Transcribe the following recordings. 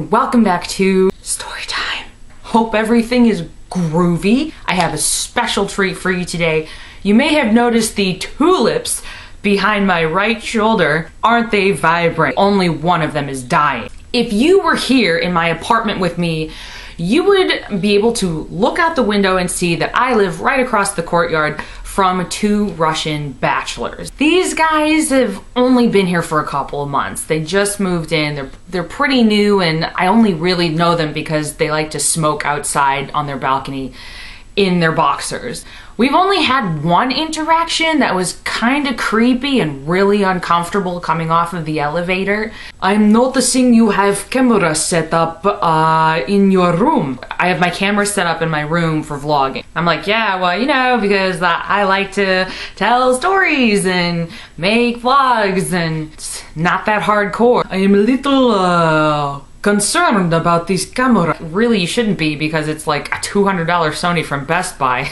and welcome back to Storytime. Hope everything is groovy. I have a special treat for you today. You may have noticed the tulips behind my right shoulder. Aren't they vibrant? Only one of them is dying. If you were here in my apartment with me, you would be able to look out the window and see that I live right across the courtyard from two Russian bachelors. These guys have only been here for a couple of months. They just moved in. They're pretty new, and I only really know them because they like to smoke outside on their balcony in their boxers. We've only had one interaction that was kind of creepy and really uncomfortable coming off of the elevator. I'm noticing you have camera set up in your room. I have my camera set up in my room for vlogging. I'm like, yeah, well, you know, because I like to tell stories and make vlogs, and it's not that hardcore. I am a little concerned about this camera. Really, you shouldn't be, because it's like a $200 Sony from Best Buy.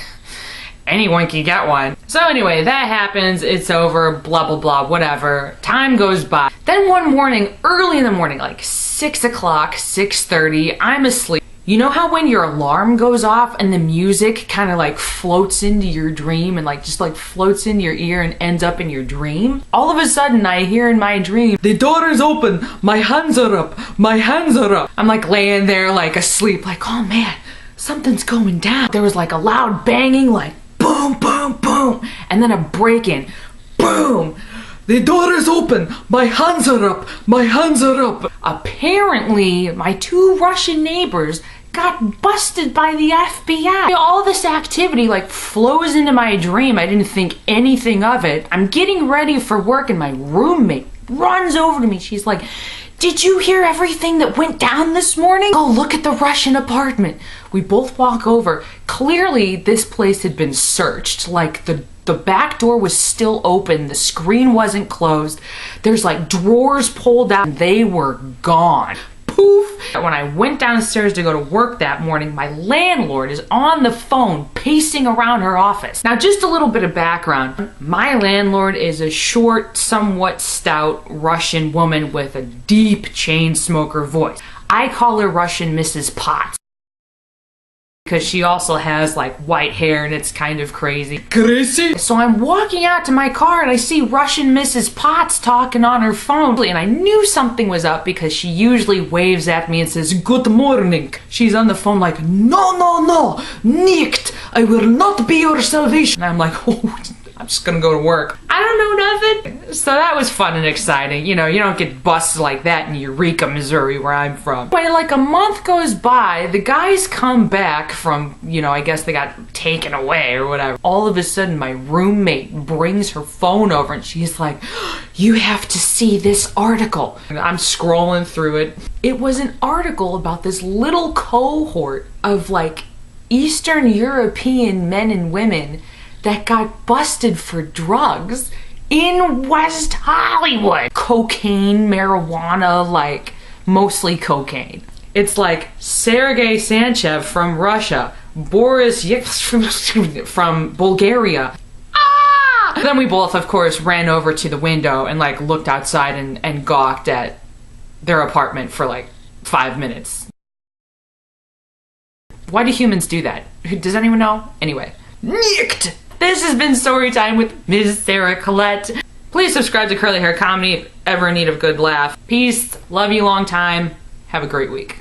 Anyone can get one. So anyway, that happens, it's over, blah, blah, blah, whatever. Time goes by. Then one morning, early in the morning, like 6 o'clock, 6:30, I'm asleep. You know how when your alarm goes off and the music kind of like floats into your dream and like just like floats into your ear and ends up in your dream? All of a sudden I hear in my dream, the door is open, my hands are up, my hands are up. I'm like laying there like asleep, like, oh man, something's going down. There was like a loud banging, like boom, boom, boom, and then a break-in, boom. The door is open, my hands are up, my hands are up. Apparently, my two Russian neighbors got busted by the FBI. All this activity like flows into my dream. I didn't think anything of it. I'm getting ready for work and my roommate runs over to me. She's like, did you hear everything that went down this morning? Go look at the Russian apartment. We both walk over. Clearly, this place had been searched. Like the back door was still open. The screen wasn't closed. There's like drawers pulled out. And they were gone. Poof. When I went downstairs to go to work that morning, my landlord is on the phone pacing around her office. Now, just a little bit of background. My landlord is a short, somewhat stout Russian woman with a deep chain smoker voice. I call her Russian Mrs. Potts, because she also has like white hair and it's kind of crazy. Crazy? So I'm walking out to my car and I see Russian Mrs. Potts talking on her phone, and I knew something was up because she usually waves at me and says, good morning. She's on the phone like, no, no, no, nicht, I will not be your salvation. And I'm like, oh, I'm just gonna go to work. I don't know nothing. So that was fun and exciting. You know, you don't get busted like that in Eureka, Missouri, where I'm from. But like a month goes by, the guys come back from, you know, I guess they got taken away or whatever. All of a sudden, my roommate brings her phone over and she's like, you have to see this article. And I'm scrolling through it. It was an article about this little cohort of like Eastern European men and women that got busted for drugs in West Hollywood. Cocaine, marijuana, like mostly cocaine. It's like Sergei Sanchev from Russia, Boris from Bulgaria. Ah! Then we both, of course, ran over to the window and like looked outside and gawked at their apartment for like 5 minutes. Why do humans do that? Does anyone know? Anyway. Nicked! This has been Storytime with Ms. Sarah Collette. Please subscribe to Curly Hair Comedy if ever in need of a good laugh. Peace. Love you long time. Have a great week.